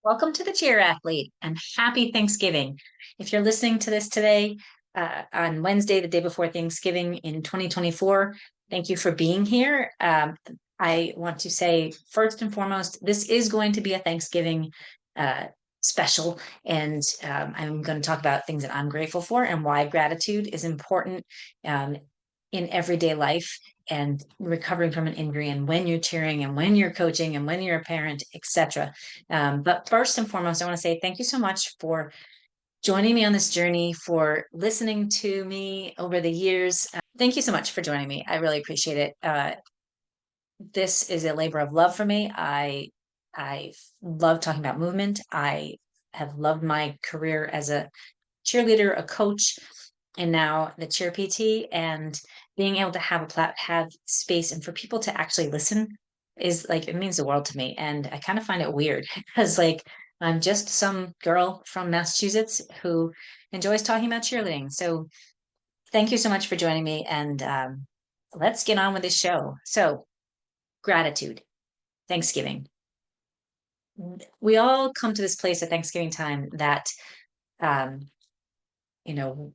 Welcome to the Cheer Athlete and happy Thanksgiving. If you're listening to this today, on Wednesday, the day before Thanksgiving in 2024, thank you for being here. I want to say, first and foremost, this is going to be a Thanksgiving uh, special, and I'm going to talk about things that I'm grateful for and why gratitude is important um, in everyday life and recovering from an injury and when you're cheering and when you're coaching and when you're a parent, etc. But first and foremost, I want to say thank you so much for joining me on this journey, for listening to me over the years. Thank you so much for joining me. I really appreciate it. This is a labor of love for me. I love talking about movement. I have loved my career as a cheerleader, a coach, and now the cheer PT. And being able to have have space and for people to actually listen is like it means the world to me. And I kind of find it weird because like I'm just some girl from Massachusetts who enjoys talking about cheerleading. So thank you so much for joining me, and let's get on with this show. So gratitude, Thanksgiving. We all come to this place at Thanksgiving time that um, you know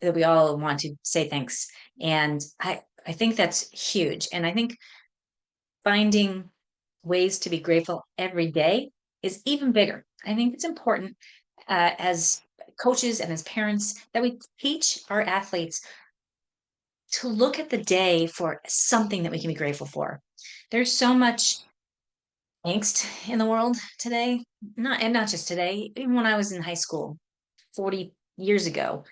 that we all want to say thanks. And I think that's huge. And I think finding ways to be grateful every day is even bigger. I think it's important as coaches and as parents that we teach our athletes to look at the day for something that we can be grateful for. There's so much angst in the world today, not just today, even when I was in high school 40 years ago.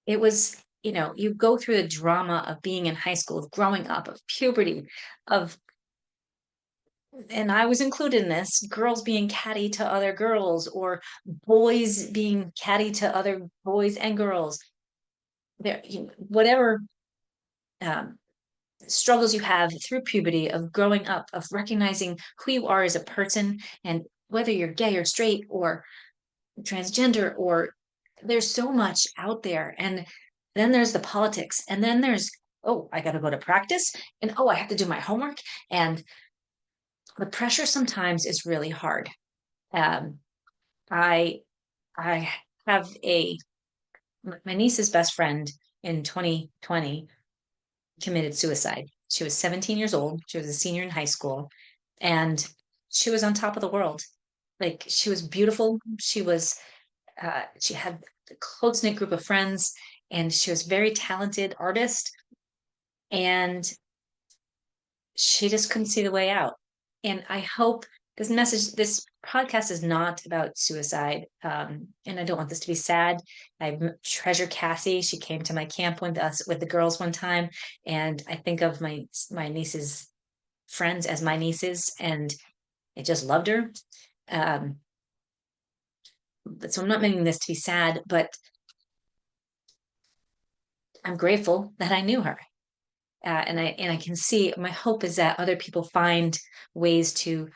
It was, you go through the drama of being in high school, of growing up, of puberty, of, and I was included in this, girls being catty to other girls or boys being catty to other boys and girls. Whatever um, struggles you have through puberty of growing up, of recognizing who you are as a person and whether you're gay or straight or transgender or there's so much out there. And then there's the politics. And then there's, oh, I got to go to practice. And oh, I have to do my homework. And the pressure sometimes is really hard. Um, I I have my niece's best friend in 2020 committed suicide. She was 17 years old. She was a senior in high school, and she was on top of the world. Like she was beautiful. She had a close knit group of friends, and she was a very talented artist. And she just couldn't see the way out. And I hope this podcast is not about suicide. And I don't want this to be sad. I treasure Cassie. She came to my camp with us, with the girls one time. And I think of my niece's friends as my nieces, and I just loved her. Um, so I'm not making this to be sad, but I'm grateful that I knew her. And I can see my hope is that other people find ways to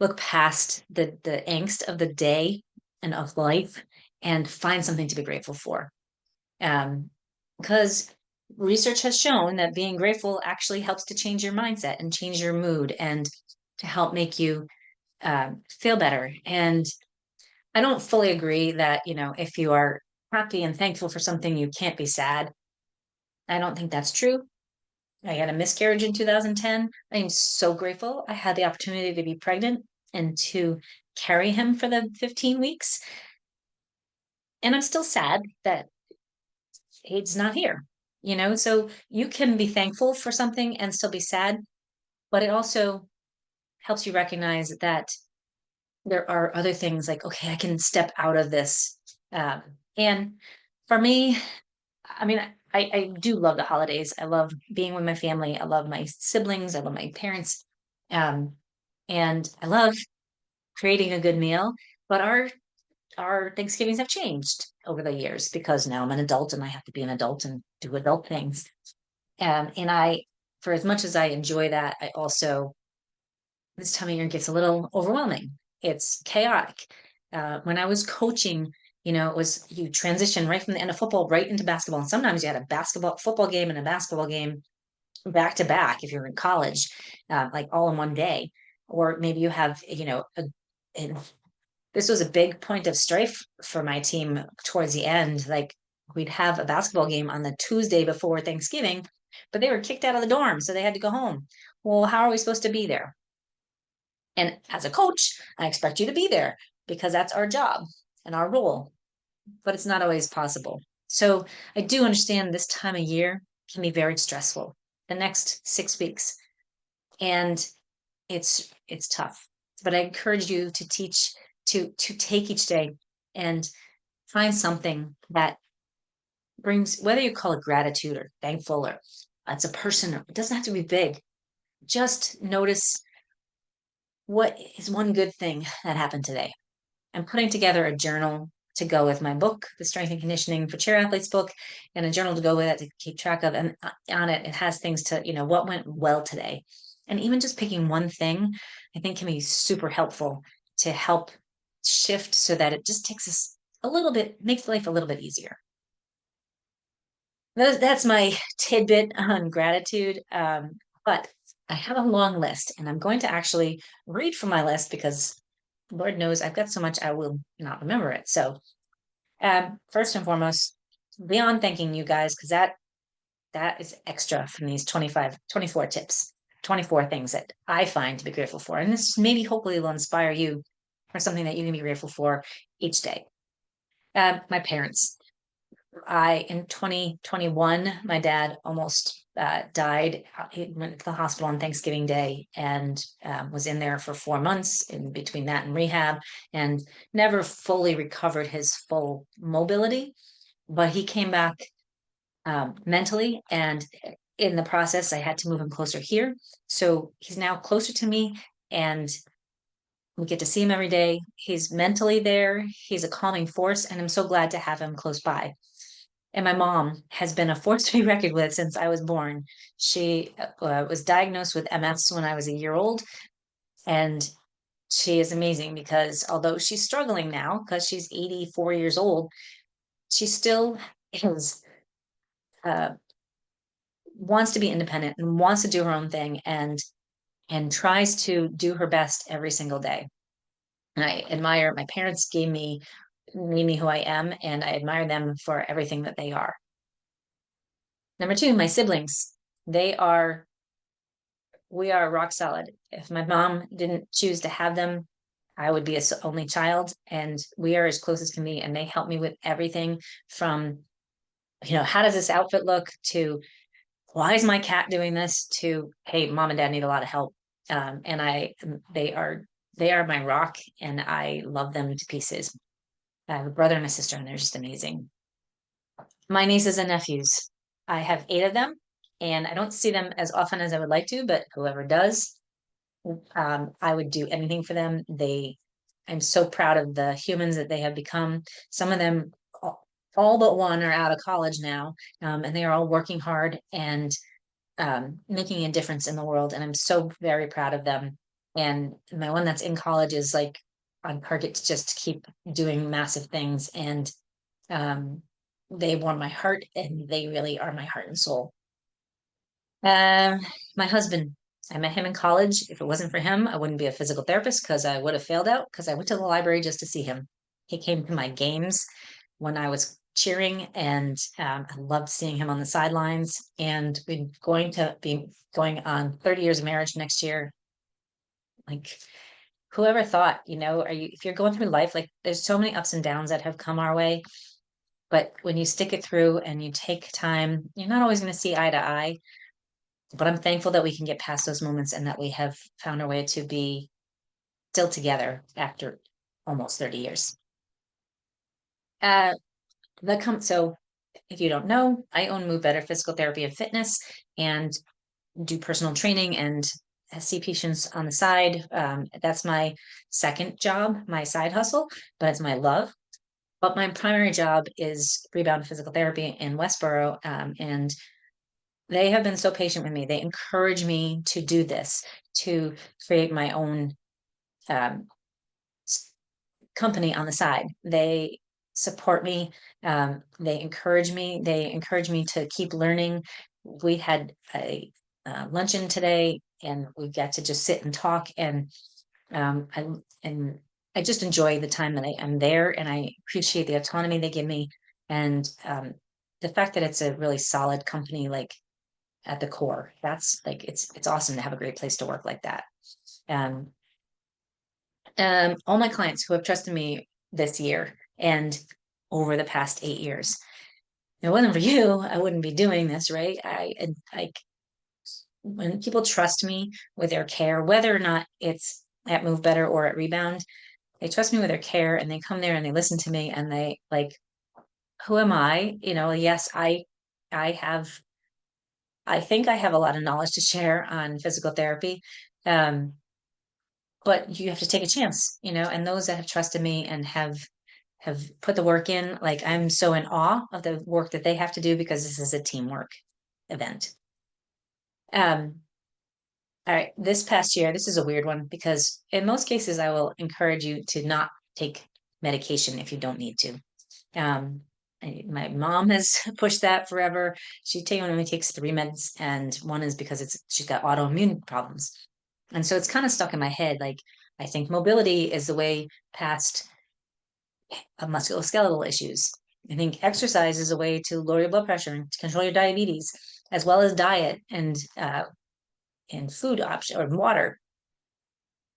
look past the angst of the day and of life and find something to be grateful for. Because research has shown that being grateful actually helps to change your mindset and change your mood and to help make you feel better. And I don't fully agree that, if you are happy and thankful for something, you can't be sad. I don't think that's true. I had a miscarriage in 2010. I am so grateful I had the opportunity to be pregnant and to carry him for the 15 weeks. And I'm still sad that Aid's not here, So you can be thankful for something and still be sad, but it also helps you recognize that there are other things like, okay, I can step out of this. And for me, I mean, I do love the holidays. I love being with my family. I love my siblings. I love my parents. Um, and I love creating a good meal. But our Thanksgivings have changed over the years because now I'm an adult and I have to be an adult and do adult things. And for as much as I enjoy that, I also this time of year gets a little overwhelming. It's chaotic. When I was coaching, it was you transition right from the end of football right into basketball. And sometimes you had a football game and a basketball game back to back if you're in college, like all in one day. Or maybe you have, and this was a big point of strife for my team towards the end. Like, we'd have a basketball game on the Tuesday before Thanksgiving, but they were kicked out of the dorm, so they had to go home. Well, how are we supposed to be there? And as a coach, I expect you to be there because that's our job and our role, but it's not always possible. So I do understand this time of year can be very stressful, the next 6 weeks. And it's tough. But I encourage you to teach, to take each day and find something that brings, whether you call it gratitude or thankful, or it's a person, or it doesn't have to be big. Just notice what is one good thing that happened today. I'm putting together a journal to go with my book, the Strength and Conditioning for Chair Athletes book, and a journal to go with it to keep track of. And on it, it has things to, what went well today. And even just picking one thing, I think can be super helpful to help shift so that it just takes us a little bit, makes life a little bit easier. That's my tidbit on gratitude. But I have a long list, and I'm going to actually read from my list because Lord knows I've got so much I will not remember it. So, first and foremost, beyond thanking you guys, because that is extra from these 24 tips, 24 things that I find to be grateful for. And this maybe hopefully will inspire you for something that you can be grateful for each day. My parents. In 2021, my dad almost died. He went to the hospital on Thanksgiving Day and was in there for 4 months in between that and rehab, and never fully recovered his full mobility. But he came back mentally, and in the process, I had to move him closer here. So he's now closer to me, and we get to see him every day. He's mentally there. He's a calming force, and I'm so glad to have him close by. And my mom has been a force to be reckoned with since I was born. She was diagnosed with MS when I was a year old. And she is amazing because although she's struggling now because she's 84 years old, she still is, uh, wants to be independent and wants to do her own thing, and tries to do her best every single day. And I admire, my parents made me who I am, and I admire them for everything that they are. Number two, my siblings. They are we are rock solid. If my mom didn't choose to have them, I would be a only child, and we are as close as can be. And they help me with everything from, how does this outfit look, to why is my cat doing this, to, hey, mom and dad need a lot of help. And they are, they are my rock, and I love them to pieces. I have a brother and a sister, and they're just amazing. My nieces and nephews, I have 8 of them, and I don't see them as often as I would like to, but whoever does, I would do anything for them. I'm so proud of the humans that they have become. Some of them, all but one, are out of college now, and they are all working hard and making a difference in the world. And I'm so very proud of them. And my one that's in college is like on target to just keep doing massive things. And um, they warm my heart, and they really are my heart and soul. Um, my husband, I met him in college. If it wasn't for him, I wouldn't be a physical therapist because I would have failed out because I went to the library just to see him. He came to my games when I was cheering, and I loved seeing him on the sidelines. And we're going to be going on 30 years of marriage next year. Like, whoever thought, if you're going through life, like, there's so many ups and downs that have come our way. But when you stick it through and you take time, you're not always going to see eye to eye. But I'm thankful that we can get past those moments and that we have found our way to be still together after almost 30 years. So if you don't know, I own Move Better Physical Therapy and Fitness, and do personal training and see patients on the side. That's my second job, my side hustle, but it's my love. But my primary job is Rebound Physical Therapy in Westboro, and they have been so patient with me. They encourage me to do this, to create my own um, company on the side. They support me. They encourage me. They encourage me to keep learning. We had a luncheon today, and we got to just sit and talk. And I and I just enjoy the time that I am there, and I appreciate the autonomy they give me, and the fact that it's a really solid company, like at the core. That's like it's awesome to have a great place to work like that. Um, all my clients who have trusted me this year and over the past 8 years. If it wasn't for you, I wouldn't be doing this, right? When people trust me with their care, whether or not it's at Move Better or at Rebound, they trust me with their care and they come there and they listen to me and they like, who am I? Yes, I have, I think I have a lot of knowledge to share on physical therapy. Um, but you have to take a chance, and those that have trusted me and have put the work in, like I'm so in awe of the work that they have to do because this is a teamwork event. Um, all right, this past year, this is a weird one because in most cases I will encourage you to not take medication if you don't need to. My mom has pushed that forever. She only takes 3 meds, and one is because she's got autoimmune problems. And so it's kind of stuck in my head. Like, I think mobility is the way past musculoskeletal issues. I think exercise is a way to lower your blood pressure and to control your diabetes, as well as diet and food option or water.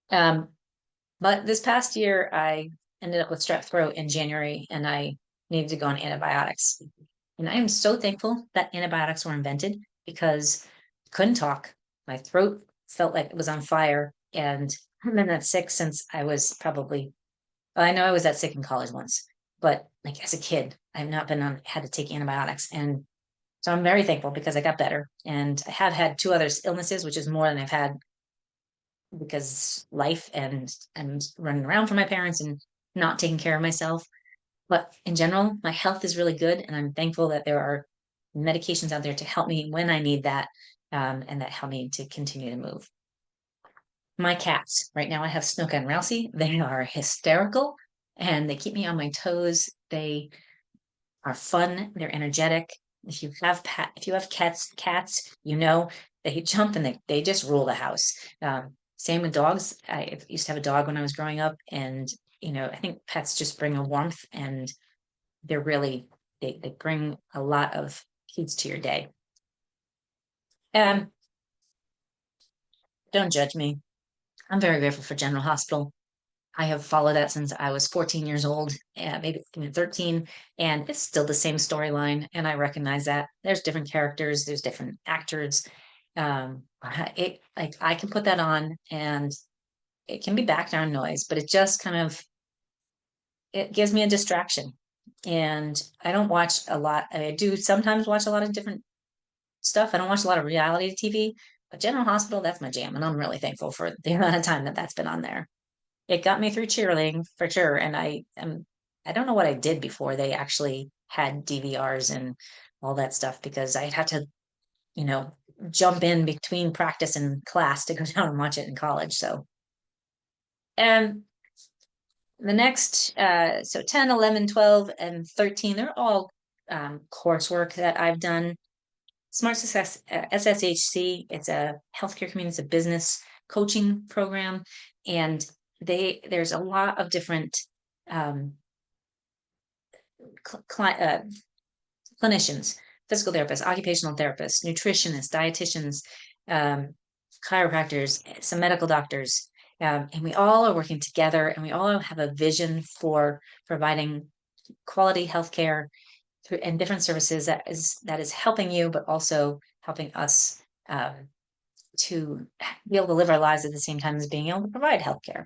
But this past year, I ended up with strep throat in January, and I needed to go on antibiotics. And I am so thankful that antibiotics were invented because I couldn't talk. My throat felt like it was on fire, and I've been that sick since I was probably, I know I was that sick in college once, but like as a kid, I've not had to take antibiotics. And so I'm very thankful because I got better. And I have had two other illnesses, which is more than I've had because life and running around for my parents and not taking care of myself. But in general, my health is really good, and I'm thankful that there are medications out there to help me when I need that, and that help me to continue to move. My cats, right now I have Snook and Rousey. They are hysterical and they keep me on my toes. They are fun. They're energetic. If you have cats, they jump and they just rule the house. Same with dogs. I used to have a dog when I was growing up, and I think pets just bring a warmth, and they're really they bring a lot of peace to your day. Um, don't judge me. I'm very grateful for General Hospital. I have followed that since I was 14 years old, maybe even 13, and it's still the same storyline. And I recognize that there's different characters, there's different actors. It like I can put that on, and it can be background noise, but it just kind of it gives me a distraction. And I don't watch a lot. I do sometimes watch a lot of different stuff. I don't watch a lot of reality TV, but General Hospital, that's my jam, and I'm really thankful for the amount of time that that's been on there. It got me through cheerleading for sure. And I don't know what I did before they actually had DVRs and all that stuff because I had to, you know, jump in between practice and class to go down and watch it in college. So, and the next, so 10, 11, 12, and 13, they're all coursework that I've done. Smart Success, SSHC, it's a healthcare community, it's a business coaching program. And there's a lot of different um, clinicians, physical therapists, occupational therapists, nutritionists, dietitians, um, chiropractors, some medical doctors, and we all are working together, and we all have a vision for providing quality healthcare through and different services that is helping you, but also helping us to be able to live our lives at the same time as being able to provide healthcare.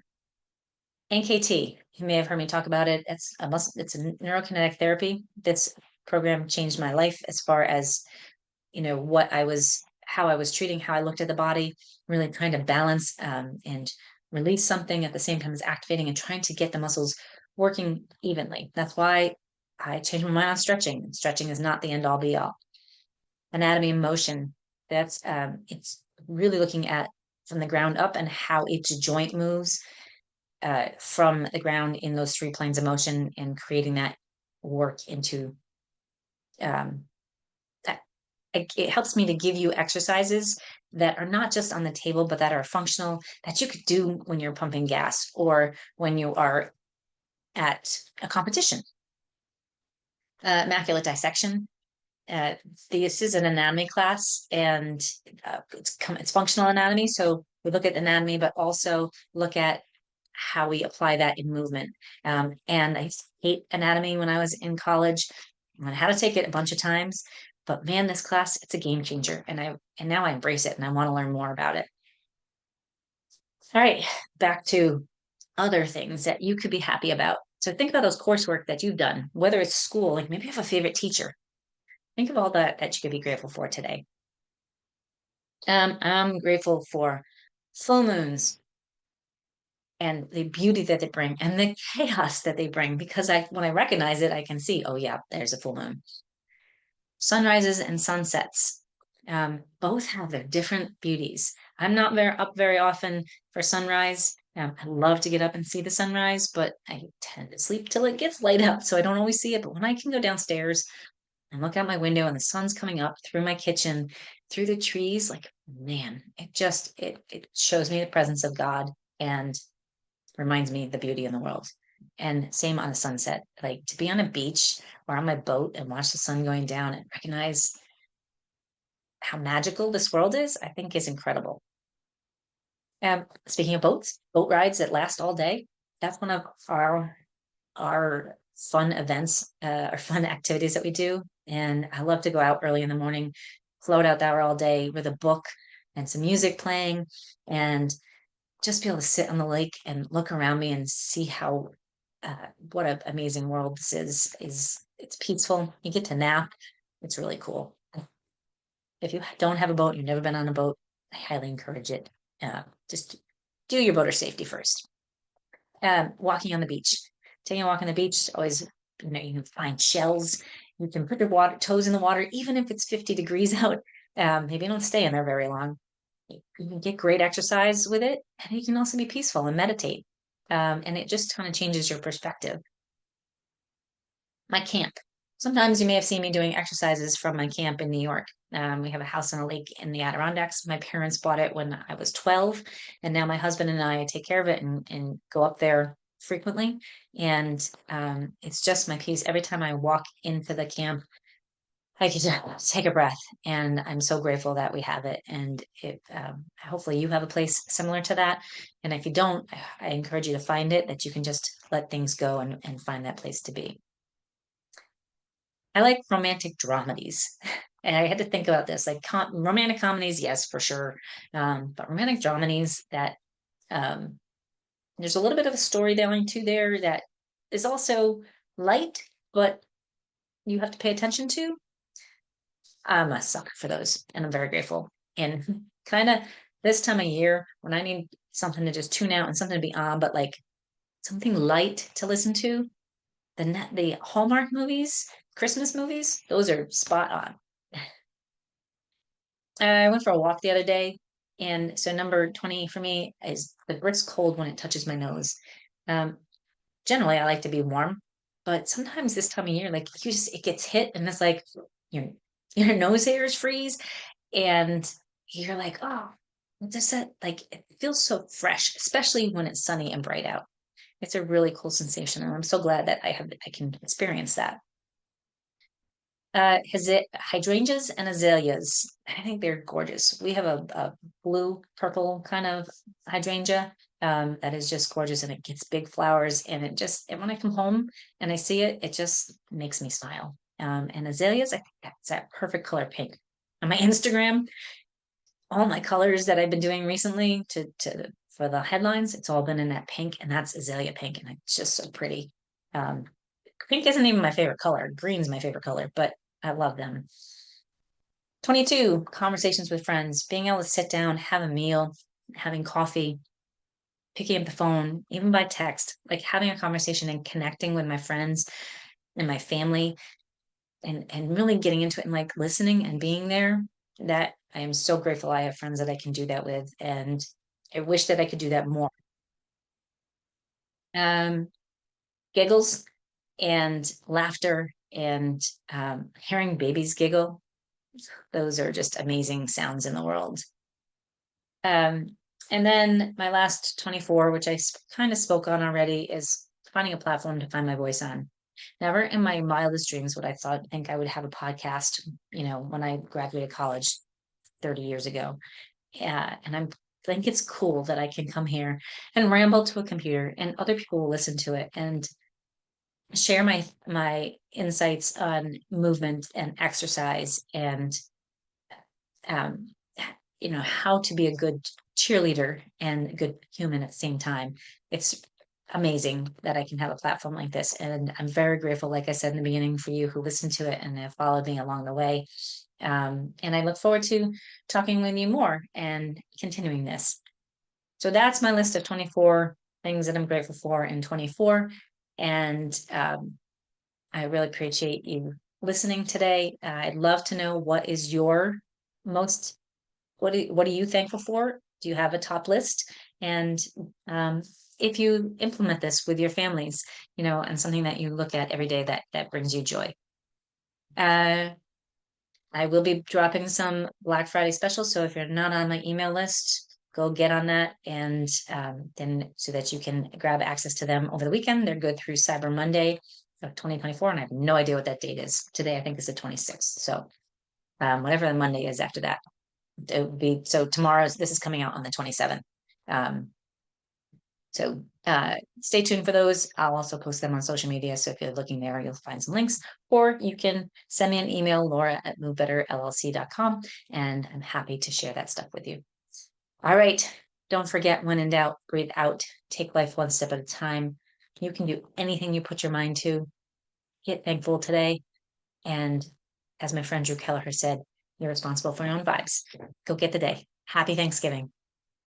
NKT, you may have heard me talk about it. It's a neurokinetic therapy. This program changed my life as far as, how I was treating, how I looked at the body, really trying to balance and release something at the same time as activating and trying to get the muscles working evenly. That's why I changed my mind on stretching. Stretching is not the end all be all. Anatomy and motion. It's really looking at from the ground up and how each joint moves from the ground in those three planes of motion and creating that work into um, that it helps me to give you exercises that are not just on the table, but that are functional, that you could do when you're pumping gas or when you are at a competition. Macular dissection. Uh, this is an anatomy class, and it's functional anatomy. So we look at anatomy, but also look at how we apply that in movement. And I hate anatomy when I was in college. I had to take it a bunch of times, but man, this class, it's a game changer. And now I embrace it and I want to learn more about it. All right, back to other things that you could be happy about. So think about those coursework that you've done, whether it's school, like maybe you have a favorite teacher. Think of all that you could be grateful for today. I'm grateful for full moons and the beauty that they bring and the chaos that they bring, because when I recognize it, I can see, oh yeah, there's a full moon. Sunrises and sunsets, both have their different beauties. I'm not up very often for sunrise. I love to get up and see the sunrise, but I tend to sleep till it gets light up, so I don't always see it. But when I can go downstairs and look out my window and the sun's coming up through my kitchen, through the trees, like man, it shows me the presence of God and reminds me of the beauty in the world. And same on a sunset, like to be on a beach or on my boat and watch the sun going down and recognize how magical this world is, I think is incredible. Speaking of boats, boat rides that last all day, that's one of our fun events, or fun activities that we do. And I love to go out early in the morning, float out there all day with a book and some music playing, and just be able to sit on the lake and look around me and see how what an amazing world this is. It's peaceful. You get to nap. It's really cool. If you don't have a boat, you've never been on a boat, I highly encourage it. Just do your boater safety first. Walking on the beach, taking a walk on the beach, always, you know, you can find shells. You can put your toes in the water, even if it's 50 degrees out. Maybe don't stay in there very long. You can get great exercise with it, and you can also be peaceful and meditate. And it just kind of changes your perspective. My camp. Sometimes you may have seen me doing exercises from my camp in New York. We have a house on a lake in the Adirondacks. My parents bought it when I was 12, and now my husband and I take care of it and go up there frequently. And it's just my peace. Every time I walk into the camp, I can just take a breath, and I'm so grateful that we have it. And hopefully you have a place similar to that. And if you don't, I encourage you to find it, that you can just let things go and find that place to be. I like romantic dramedies. And I had to think about this, like romantic comedies, yes, for sure. But romantic dramedies that um, there's a little bit of a storytelling to there that is also light, but you have to pay attention to. I'm a sucker for those, and I'm very grateful. And kind of this time of year when I need something to just tune out and something to be on, but like something light to listen to, the Hallmark movies, Christmas movies, those are spot on. I went for a walk the other day, and so number 20 for me is the brisk cold when it touches my nose. Um, Generally, I like to be warm, but sometimes this time of year, like it gets hit, and it's like your your nose hairs freeze, and you're like, oh, what does that like? It feels so fresh, especially when it's sunny and bright out. It's a really cool sensation, and I'm so glad that I can experience that. Has it hydrangeas and azaleas? I think they're gorgeous. We have a blue purple kind of hydrangea that is just gorgeous, and it gets big flowers, and and when I come home and I see it, it just makes me smile. And azaleas, I think that's that perfect color pink. On my Instagram, all my colors that I've been doing recently to for the headlines, it's all been in that pink, and that's azalea pink, and it's just so pretty. Um, Pink isn't even my favorite color. Green's my favorite color, but I love them. 22, conversations with friends, being able to sit down, have a meal, having coffee, picking up the phone, even by text, like having a conversation and connecting with my friends and my family, and really getting into it and like listening and being there. That I am so grateful I have friends that I can do that with, and I wish that I could do that more. Um, Giggles and laughter and hearing babies giggle. Those are just amazing sounds in the world. And then my last 24, which I kind of spoke on already, is finding a platform to find my voice on. Never in my wildest dreams would I think I would have a podcast, when I graduated college 30 years ago. Yeah, and think it's cool that I can come here and ramble to a computer and other people will listen to it and share my insights on movement and exercise and um, how to be a good cheerleader and a good human at the same time. It's amazing that I can have a platform like this. And I'm very grateful, like I said in the beginning, for you who listened to it and have followed me along the way. And I look forward to talking with you more and continuing this. So that's my list of 24 things that I'm grateful for in 24. And I really appreciate you listening today. I'd love to know what is your most what are you thankful for? Do you have a top list? And if you implement this with your families, and something that you look at every day that brings you joy. Uh, I will be dropping some Black Friday specials. So if you're not on my email list, go get on that and then so that you can grab access to them over the weekend. They're good through Cyber Monday of 2024. And I have no idea what that date is. Today, I think is the 26th. So whatever the Monday is after that. It would be so this is coming out on the 27th. So stay tuned for those. I'll also post them on social media. So if you're looking there, you'll find some links, or you can send me an email, laura@movebetterllc.com, and I'm happy to share that stuff with you. All right. Don't forget, when in doubt, breathe out, take life one step at a time. You can do anything you put your mind to. Get thankful today. And as my friend Drew Kelleher said, you're responsible for your own vibes. Go get the day. Happy Thanksgiving.